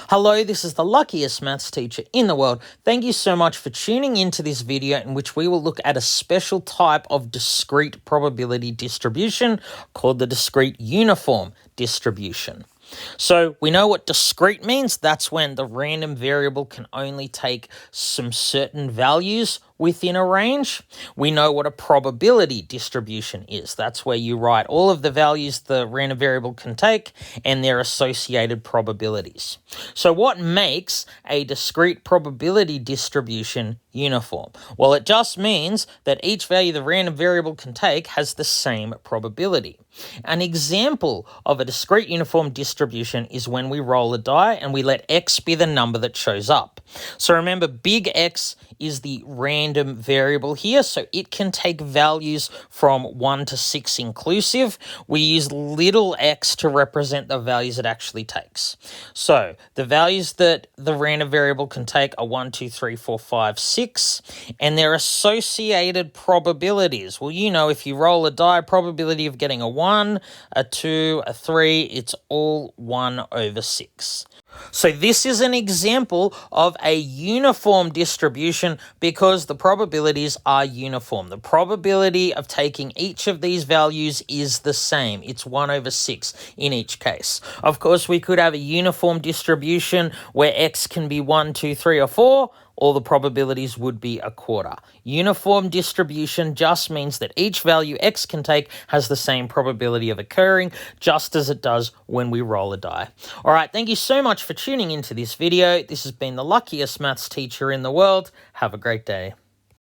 Hello, this is the luckiest maths teacher in the world. Thank you so much for tuning into this video in which we will look at a special type of discrete probability distribution called the discrete uniform distribution. So we know what discrete means. That's when the random variable can only take some certain values within a range. We know what a probability distribution is. That's where you write all of the values the random variable can take and their associated probabilities. So what makes a discrete probability distribution uniform? Well, it just means that each value the random variable can take has the same probability. An example of a discrete uniform distribution is when we roll a die and we let x be the number that shows up. So remember, big X is the random variable here, so it can take values from 1 to 6 inclusive. We use little x to represent the values it actually takes. So the values that the random variable can take are 1, 2, 3, 4, 5, 6, and their associated probabilities. Well, you know, if you roll a die, probability of getting a 1, a 2, a 3, it's all 1 over 6. So this is an example of a uniform distribution because the probabilities are uniform. The probability of taking each of these values is the same. It's 1 over 6 in each case. Of course, we could have a uniform distribution where x can be 1, 2, 3, or 4. All the probabilities would be a quarter. Uniform distribution just means that each value x can take has the same probability of occurring, just as it does when we roll a die. All right, thank you so much for tuning into this video. This has been the luckiest maths teacher in the world. Have a great day.